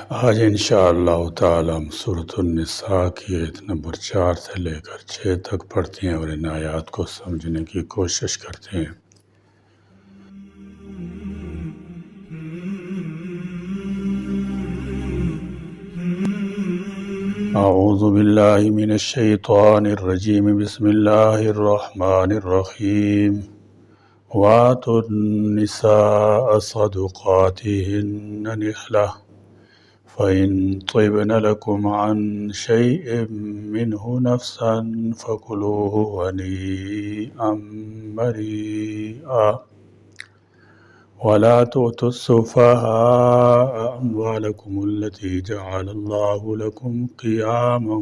آج انشاءاللہ تعالی ہم سورۃ النساء کی آیت نمبر 4 سے لے کر 6 تک پڑھتے ہیں اور ان آیات کو سمجھنے کی کوشش کرتے ہیں۔ اعوذ باللہ من الشیطان الرجیم، بسم اللہ الرحمن الرحیم۔ وَآتُوا النِّسَاءَ صَدُقَاتِهِنَّ نِحْلَةً فَإِن طِبْنَ لَكُمْ عَن شَيْءٍ مِّنْهُ نَفْسًا فَكُلُوهُ هَنِيئًا مَّرِيئًا وَلَا تُؤْتُوا السُّفَهَاءَ أَمْوَالَكُمُ الَّتِي جَعَلَ اللَّهُ لَكُمْ قِيَامًا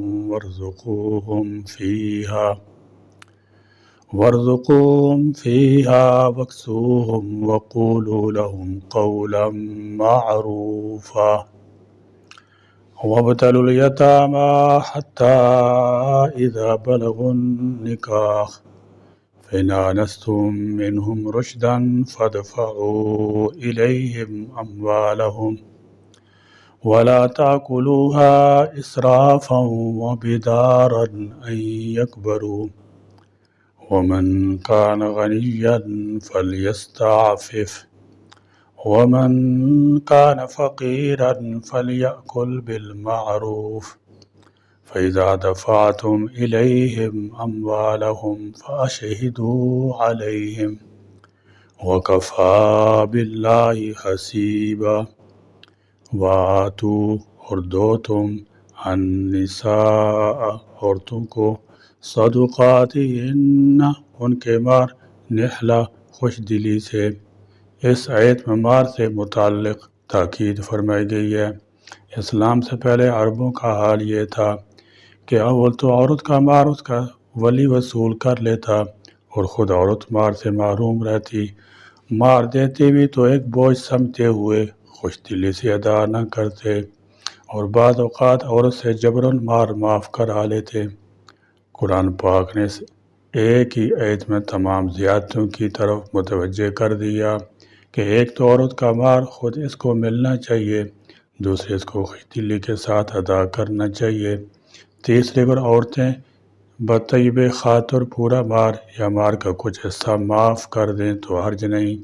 وارزقوهم فيها واكسوهم وقولوا لهم قولا معروفا وابتلوا اليتامى حتى إذا بلغوا النكاح فإن آنستم منهم رشدا فادفعوا إليهم أموالهم ولا تأكلوها إسرافا وبدارا أن يكبروا ومن كان غنيا فليستعفف ومن كان فقيرا فليأكل بالمعروف فإذا دفعتم إليهم أموالهم فأشهدوا عليهم وكفى بالله حسيبا وآتوا اور دو تم النساء عورتوں کو صدقاتہن ان کے مہر نحلہ خوش دلی سے۔ اس آیت میں مہر سے متعلق تاکید فرمائی گئی ہے۔ اسلام سے پہلے عربوں کا حال یہ تھا کہ اول تو عورت کا مہر اس کا ولی وصول کر لیتا اور خود عورت مہر سے محروم رہتی۔ مہر دیتے بھی تو ایک بوجھ سمجھتے ہوئے خوش دلی سے ادا نہ کرتے اور بعض اوقات عورت سے جبراً مہر معاف کرا لیتے۔ قرآن پاک نے ایک ہی آیت میں تمام زیادتیوں کی طرف متوجہ کر دیا کہ ایک تو عورت کا مہر خود اس کو ملنا چاہیے، دوسرے اس کو خوش دلی کے ساتھ ادا کرنا چاہیے، تیسرے پر عورتیں بطیب خاطر پورا مہر یا مہر کا کچھ حصہ معاف کر دیں تو حرج نہیں،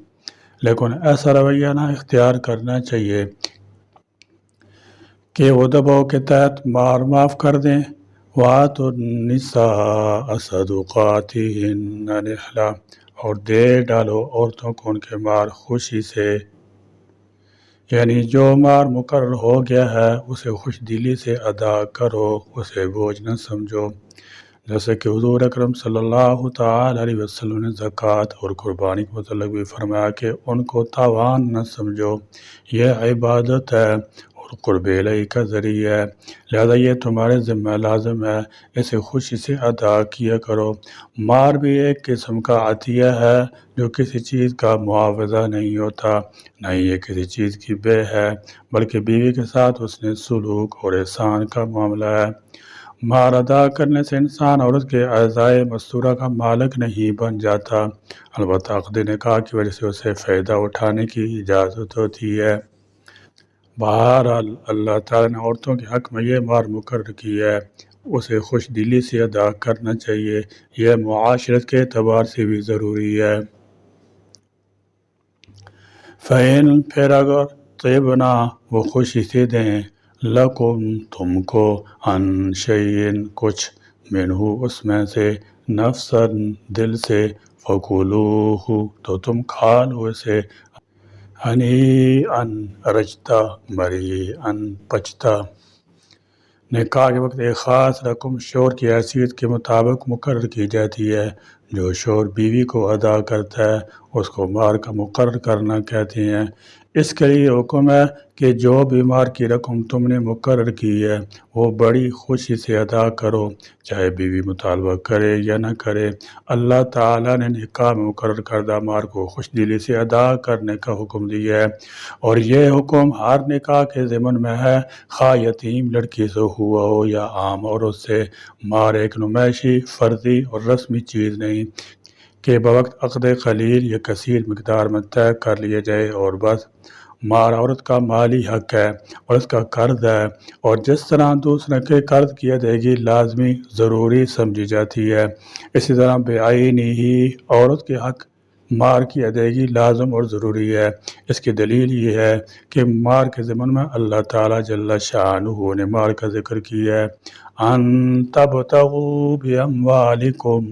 لیکن ایسا رویہ نہ اختیار کرنا چاہیے کہ وہ دباؤ کے تحت مہر معاف کر دیں۔ وَآتُوا النِّسَاءَ صَدُقَاتِهِنَّ نِحْلَةً اور دے ڈالو عورتوں کو ان کے مہر خوشی سے، یعنی جو مہر مقرر ہو گیا ہے اسے خوش دلی سے ادا کرو، اسے بوجھ نہ سمجھو، جیسے کہ حضور اکرم صلی اللہ تعالی علیہ وسلم نے زکوٰۃ اور قربانی کے متعلق بھی فرمایا کہ ان کو تاوان نہ سمجھو، یہ عبادت ہے اور قرب الہی کا ذریعہ ہے، لہذا یہ تمہارے ذمہ لازم ہے، اسے خوشی سے ادا کیا کرو۔ مہر بھی ایک قسم کا عطیہ ہے جو کسی چیز کا معاوضہ نہیں ہوتا، نہ ہی یہ کسی چیز کی بے ہے، بلکہ بیوی کے ساتھ اس نے سلوک اور احسان کا معاملہ ہے۔ مہر ادا کرنے سے انسان عورت کے اعضائے مستورہ کا مالک نہیں بن جاتا، البتہ عقد نکاح کی وجہ سے اسے فائدہ اٹھانے کی اجازت ہوتی ہے۔ بہرحال اللہ تعالیٰ نے عورتوں کے حق میں یہ مہر مقرر کی ہے، اسے خوش دلی سے ادا کرنا چاہیے، یہ معاشرت کے اعتبار سے بھی ضروری ہے۔ فَإِن پھر اگر طِبْنَ وہ خوشی سے دیں، لَكُمْ تم کو عَن شَيْءٍ کچھ، مِنْہُ اس میں سے، نَفْسًا دل سے، فَكُلُوهُ تو تم کھا لو اسے، ہنیئًا رجتا مریئًا پچتا۔ نکاح کے وقت ایک خاص رقم شوہر کی حیثیت کے مطابق مقرر کی جاتی ہے، جو شوہر بیوی کو ادا کرتا ہے اس کو مہر کا مقرر کرنا کہتے ہیں۔ اس کے لیے حکم ہے کہ جو بھی مہر کی رقم تم نے مقرر کی ہے وہ بڑی خوشی سے ادا کرو، چاہے بیوی مطالبہ کرے یا نہ کرے۔ اللہ تعالیٰ نے نکاح میں مقرر کردہ مہر کو خوش دلی سے ادا کرنے کا حکم دیا ہے، اور یہ حکم ہر نکاح کے ضمن میں ہے، خواہ یتیم لڑکی سے ہوا ہو یا عام عورت سے۔ مہر ایک نمائشی، فرضی اور رسمی چیز نہیں کہ بوقت عقد قلیل یا کثیر مقدار میں طے کر لیا جائے اور بس، مار عورت کا مالی حق ہے اور اس کا قرض ہے، اور جس طرح دوسرے کے قرض کی ادائیگی لازمی ضروری سمجھی جاتی ہے، اسی طرح بے آئینی ہی عورت کے حق مار کی ادائیگی لازم اور ضروری ہے۔ اس کی دلیل یہ ہے کہ مار کے ضمن میں اللہ تعالیٰ جل شانہ نے مار کا ذکر کیا ہے، ان تبتغوا باموالکم،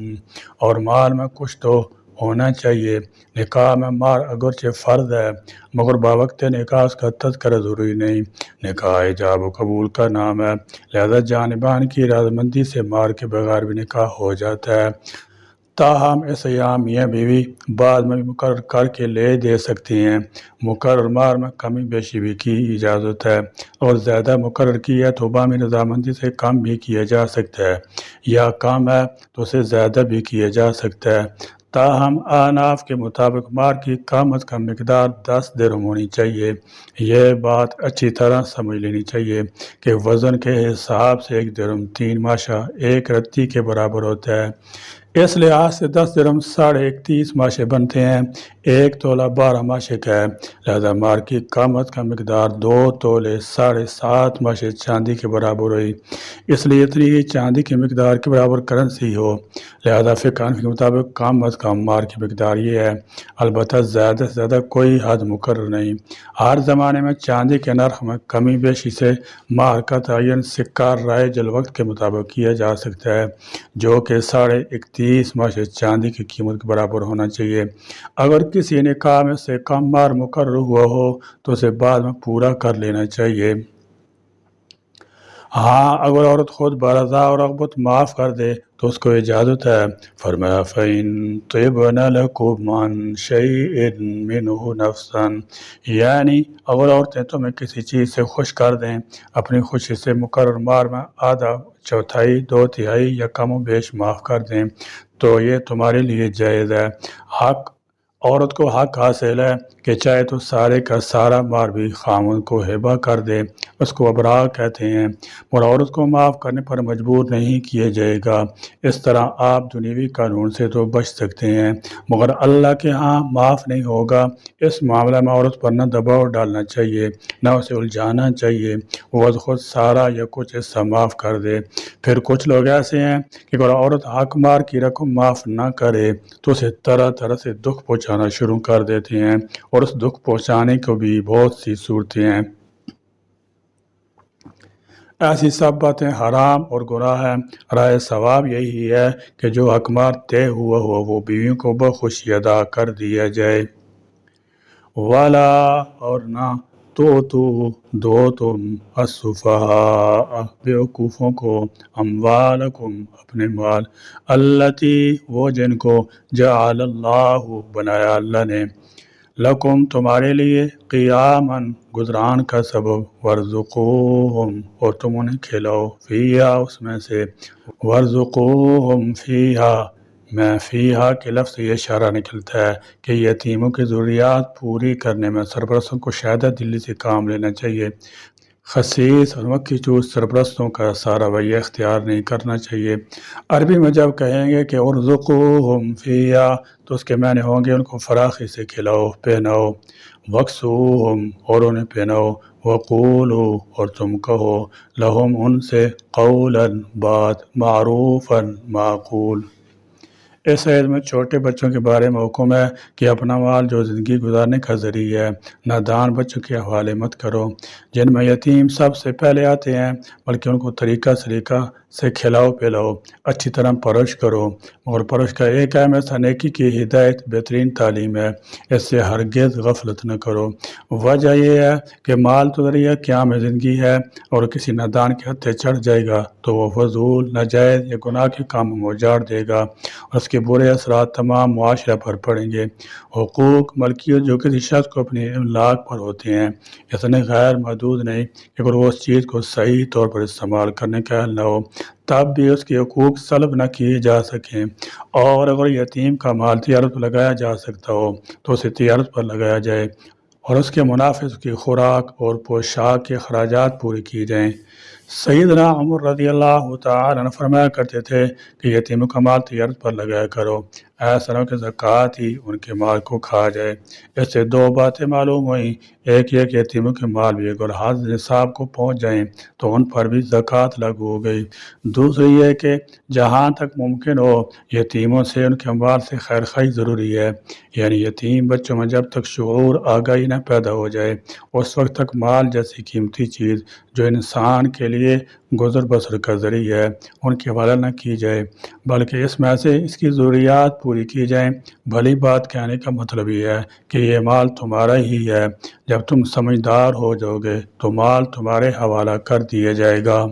اور مال میں کچھ تو ہونا چاہیے۔ نکاح میں مار اگرچہ فرض ہے مگر باوقت نکاح اس کا تذکرہ ضروری نہیں۔ نکاح ایجاب و قبول کا نام ہے، لہذا جانبان کی رضامندی سے مار کے بغیر بھی نکاح ہو جاتا ہے۔ تاہم اس ایام میاں بیوی بعد میں بھی مقرر کر کے لے دے سکتی ہیں۔ مقرر مار میں کمی بیشی بھی کی اجازت ہے، اور زیادہ مقرر کی ہے تو باہمی رضامندی سے کم بھی کیا جا سکتا ہے، یا کم ہے تو اسے زیادہ بھی کیا جا سکتا ہے۔ تاہم احناف کے مطابق مار کی کم از کم مقدار 10 درہم ہونی چاہیے۔ یہ بات اچھی طرح سمجھ لینی چاہیے کہ وزن کے حساب سے 1 درہم 3 ماشہ 1 رتی کے برابر ہوتا ہے۔ اس لحاظ سے 10 درہم 31.5 ماشے بنتے ہیں۔ 1 تولہ 12 ماشے کا ہے، لہذا مار کی کم از کم مقدار 2 تولے 7.5 ماشے چاندی کے برابر ہوئی۔ اس لیے اتنی ہی چاندی کی مقدار کے برابر کرنسی ہو، لہذا فقہ حنفی کے مطابق کم از کم مار کی مقدار یہ ہے۔ البتہ زیادہ سے زیادہ کوئی حد مقرر نہیں۔ ہر زمانے میں چاندی کے نرخ میں کمی بیشی سے مار کا تعین سکہ رائج الوقت کے مطابق کیا جا سکتا ہے، جو کہ 31.5 ماشے چاندی کی قیمت کے برابر ہونا چاہیے۔ اگر کسی نکاح میں سے کم مار مقرر ہوا ہو تو اسے بعد میں پورا کر لینا چاہیے۔ ہاں، اگر عورت خود برضا اور رغبت معاف کر دے تو اس کو اجازت ہے۔ فرمایا فَإِن طِبْنَ لَكُمْ عَنْ شَيْءٍ مِّنْهُ نَفْسًا، یعنی اگر عورتیں تمہیں کسی چیز سے خوش کر دیں، اپنی خوشی سے مقرر مار میں آدھا، چوتھائی، 2/3 یا کم و بیش معاف کر دیں تو یہ تمہارے لیے جائز ہے۔ عورت کو حق حاصل ہے کہ چاہے تو سارے کا سارا مار بھی خاوند کو ہبہ کر دے، اس کو ابراء کہتے ہیں، اور عورت کو معاف کرنے پر مجبور نہیں کیا جائے گا۔ اس طرح آپ دنیوی قانون سے تو بچ سکتے ہیں مگر اللہ کے ہاں معاف نہیں ہوگا۔ اس معاملہ میں عورت پر نہ دباؤ ڈالنا چاہیے نہ اسے الجھانا چاہیے، وہ خود سارا یا کچھ حصہ معاف کر دے۔ پھر کچھ لوگ ایسے ہیں کہ اگر عورت حق مار کی رقم معاف نہ کرے تو اسے طرح طرح سے دکھ پہنچانا شروع کر دیتے ہیں، اور اس دکھ پہنچانے کو بھی بہت سی صورتیں ہیں۔ ایسی سب باتیں حرام اور گناہ ہیں۔ رائے ثواب یہی ہے کہ جو حق مار طے ہوا ہو وہ بیویوں کو بخوشی ادا کر دیا جائے۔ والا، اور نہ دو تم السفہاء بیوقوفوں کو اموالکم اپنے مال، التی وہ جن کو جعل اللہ بنایا اللہ نے، لکم تمہارے لیے، قیاماً گزران کا سبب، وارزقوہم اور تم انہیں کھلاؤ، فیہا اس میں سے، وارزقوہم فیہا میں فیہا کے لفظ سے یہ اشارہ نکلتا ہے کہ یتیموں کی ضروریات پوری کرنے میں سرپرستوں کو شہادت دلی سے کام لینا چاہیے۔ خسیس اور مکھی چوس سرپرستوں کا سارا رویہ اختیار نہیں کرنا چاہیے۔ عربی میں جب کہیں گے کہ ارزقوہم فیہا تو اس کے معنی ہوں گے ان کو فراخی سے کھلاؤ پہناؤ، وکسوہم اور انہیں پہناؤ، وقولو اور تم کہو، لہم ان سے، قولاً بات، معروفاً معقول۔ اس آیت میں چھوٹے بچوں کے بارے میں حکم ہے کہ اپنا مال جو زندگی گزارنے کا ذریعہ ہے نادان بچوں کے حوالے مت کرو، جن میں یتیم سب سے پہلے آتے ہیں، بلکہ ان کو طریقہ سلیقہ سے کھلاؤ پلاؤ، اچھی طرح پرورش کرو، اور پرورش کا ایک اہم حصہ نیکی کی ہدایت بہترین تعلیم ہے، اس سے ہرگز غفلت نہ کرو۔ وجہ یہ ہے کہ مال تو ذریعہ قیام زندگی ہے، اور کسی نادان کے ہتھے چڑھ جائے گا تو وہ فضول، ناجائز یا گناہ کے کام میں اجاڑ دے گا، اور اس کے برے اثرات تمام معاشرہ پر پڑیں گے۔ حقوق ملکیت جو کسی شخص کو اپنی املاک پر ہوتے ہیں اتنے غیر محدود نہیں کہ اگر وہ اس چیز کو صحیح طور پر استعمال کرنے کا اہل نہ ہو تب بھی اس کے حقوق سلب نہ کیے جا سکیں، اور اگر یتیم کا مال تجارت پر لگایا جا سکتا ہو تو اسے تجارت پر لگایا جائے، اور اس کے منافع کی خوراک اور پوشاک کے اخراجات پورے کیے جائیں۔ سیدنا عمر رضی اللہ تعالیٰ عنہ فرمایا کرتے تھے کہ یتیموں کا مال تجارت پر لگایا کرو، ایسا نہ ہو کہ زکوٰۃ ہی ان کے مال کو کھا جائے۔ اس سے دو باتیں معلوم ہوئیں، ایک یہ کہ یتیموں کے مال بھی اگر حد نصاب کو پہنچ جائیں تو ان پر بھی زکوٰۃ لاگو ہو گئی، دوسری یہ کہ جہاں تک ممکن ہو یتیموں سے ان کے مال سے خیر خواہی ضروری ہے، یعنی یتیم بچوں میں جب تک شعور آگاہی نہ پیدا ہو جائے اس وقت تک مال جیسی قیمتی چیز جو انسان کے لیے گزر بسر کا ذریعہ ہے ان کے حوالہ نہ کی جائے، بلکہ اس میں سے اس کی ضروریات پوری کی جائیں۔ بھلی بات کہنے کا مطلب یہ ہے کہ یہ مال تمہارا ہی ہے، جب تم سمجھدار ہو جاؤ گے تو مال تمہارے حوالہ کر دیا جائے گا۔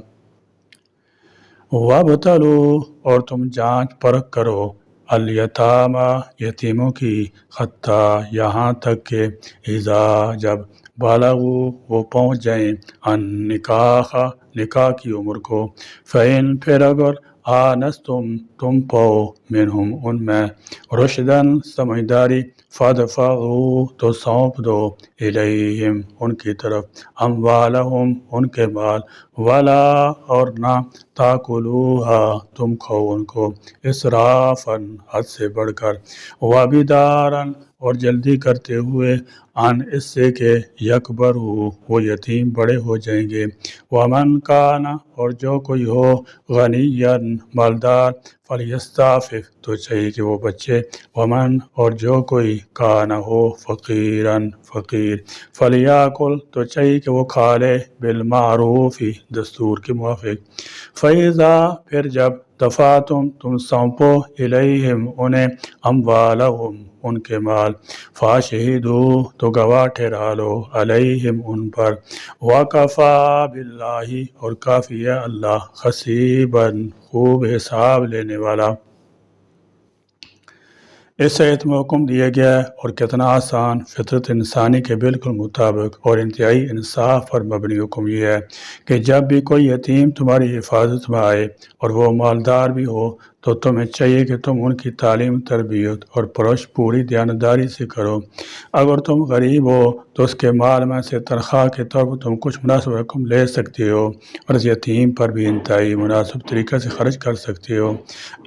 وَابْتَلُوا اور تم جانچ پرکھ کرو الیتامیٰ یتیموں کی، حتیٰ یہاں تک کہ اذا جب بالغوا وہ پہنچ جائیں النکاح نکاح کی عمر کو، فَإِن پھر اگر تم پاؤ منہم ان میں رشدن سمجھداری، فادفعوا تو سونپ دو الیہم ان کی طرف اموالہم ان کے مال، ولا اور نہ تاکلوہا تم کھاؤ ان کو اسرافاً حد سے بڑھ کر، وبداراً اور جلدی کرتے ہوئے ان اس سے کہ یکبر ہو وہ یتیم بڑے ہو جائیں گے، ومن کان اور جو کوئی ہو غنیًا مالدار فلیستعفف تو چاہیے کہ وہ بچے، ومن اور جو کوئی کان ہو فقیراً فقیر فلیاکل تو چاہیے کہ وہ کھا لے بالمعروف دستور کے موافق، فَإِذَا پھر جب دفعتم سونپو الیہم انہیں اموالہم ان کے مال، فاشہدوا تو گواہ ٹھہرا لو علیہم ان پر، وکفیٰ باللہ اور کافی ہے اللہ حسیباً خوب حساب لینے والا۔ اس آیت میں حکم دیا گیا ہے اور کتنا آسان، فطرت انسانی کے بالکل مطابق اور انتہائی انصاف پر مبنی حکم یہ ہے کہ جب بھی کوئی یتیم تمہاری حفاظت میں آئے اور وہ مالدار بھی ہو تو تمہیں چاہیے کہ تم ان کی تعلیم تربیت اور پرورش پوری دیانتداری سے کرو۔ اگر تم غریب ہو تو اس کے مال میں سے تنخواہ کے طور پر تم کچھ مناسب رقم لے سکتے ہو اور اس یتیم پر بھی انتہائی مناسب طریقے سے خرچ کر سکتے ہو۔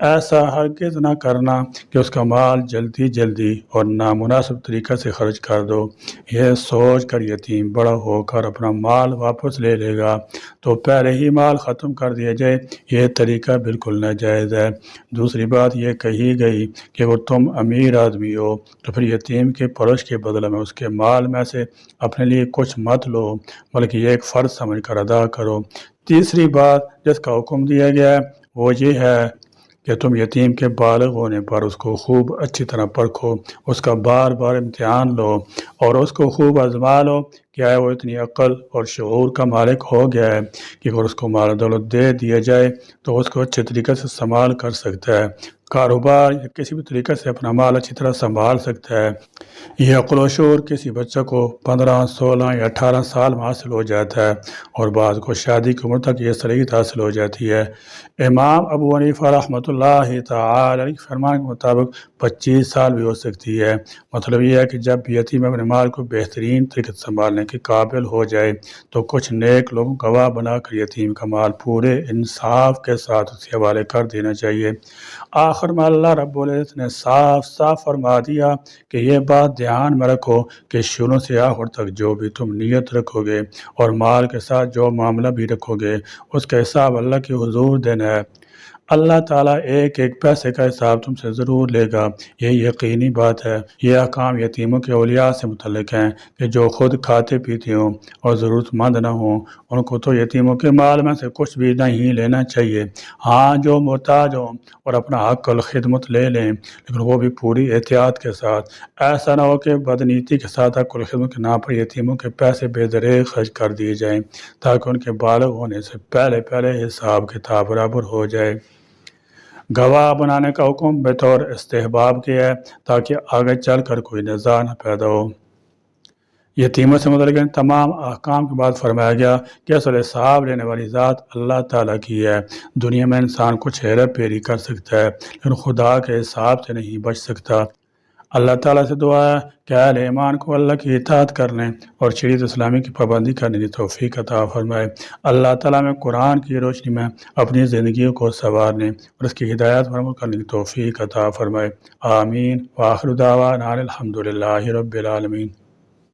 ایسا ہرگز نہ کرنا کہ اس کا مال جلدی اور نامناسب طریقے سے خرچ کر دو، یہ سوچ کر یتیم بڑا ہو کر اپنا مال واپس لے لے گا تو پہلے ہی مال ختم کر دیا جائے، یہ طریقہ بالکل ناجائز ہے۔ دوسری بات یہ کہی گئی کہ اگر تم امیر آدمی ہو تو پھر یتیم کے پرورش کے بدلے میں اس کے مال میں سے اپنے لیے کچھ مت لو بلکہ یہ ایک فرض سمجھ کر ادا کرو۔ تیسری بات جس کا حکم دیا گیا ہے وہ یہ ہے کہ تم یتیم کے بالغ ہونے پر اس کو خوب اچھی طرح پرکھو، اس کا بار بار امتحان لو اور اس کو خوب آزما لو کہ آیا وہ اتنی عقل اور شعور کا مالک ہو گیا ہے کہ اگر اس کو مال دولت دے دیا جائے تو اس کو اچھے طریقے سے استعمال کر سکتا ہے، کاروبار یا کسی بھی طریقے سے اپنا مال اچھی طرح سنبھال سکتا ہے۔ یہ عقل و شعور کسی بچہ کو 15 16 یا 18 سال میں حاصل ہو جاتا ہے اور بعض کو شادی کی عمر تک یہ صلاحیت حاصل ہو جاتی ہے۔ امام ابو حنیفہ رحمۃ اللہ تعالی علیہ کے فرمان کے مطابق 25 سال بھی ہو سکتی ہے۔ مطلب یہ ہے کہ جب یتیم اپنے مال کو بہترین طریقے سے سنبھالنے کے قابل ہو جائے تو کچھ نیک لوگوں کو گواہ بنا کر یتیم کا مال پورے انصاف کے ساتھ اس کے حوالے کر دینا چاہیے۔ آخر میں اللہ رب العزت نے صاف فرما دیا کہ یہ بات دھیان میں رکھو کہ شروع سے آخر تک جو بھی تم نیت رکھو گے اور مال کے ساتھ جو معاملہ بھی رکھو گے اس کا حساب اللہ کے حضور دینا ہے۔ اللہ تعالیٰ ایک ایک پیسے کا حساب تم سے ضرور لے گا، یہ یقینی بات ہے۔ یہ احکام یتیموں کے اولیاء سے متعلق ہیں کہ جو خود کھاتے پیتے ہوں اور ضرورت مند نہ ہوں، ان کو تو یتیموں کے مال میں سے کچھ بھی نہیں لینا چاہیے۔ ہاں جو محتاج ہوں اور اپنا حق الخدمت لے لیں لیکن وہ بھی پوری احتیاط کے ساتھ، ایسا نہ ہو کہ بدنیتی کے ساتھ حق الخدمت کے نام پر یتیموں کے پیسے بے دریغ خرچ کر دیے جائیں تاکہ ان کے بالغ ہونے سے پہلے حساب کتاب برابر ہو جائے۔ گواہ بنانے کا حکم بطور استحباب کیا ہے تاکہ آگے چل کر کوئی نزاع نہ پیدا ہو۔ یتیموں سے متعلق تمام احکام کے بعد فرمایا گیا کہ اصل حساب لینے والی ذات اللہ تعالیٰ کی ہے۔ دنیا میں انسان کچھ ہیرا پھیری کر سکتا ہے لیکن خدا کے حساب سے نہیں بچ سکتا۔ اللہ تعالیٰ سے دعا ہے کہ اہل ایمان کو اللہ کی اطاعت کرنے اور شریعت اسلامی کی پابندی کرنے کی توفیق عطا فرمائے۔ اللہ تعالیٰ میں قرآن کی روشنی میں اپنی زندگیوں کو سنوارنے اور اس کی ہدایت پر عمل کرنے کی توفیق عطا فرمائے۔ آمین۔ وآخر دعوانا الحمد للہ رب العالمین۔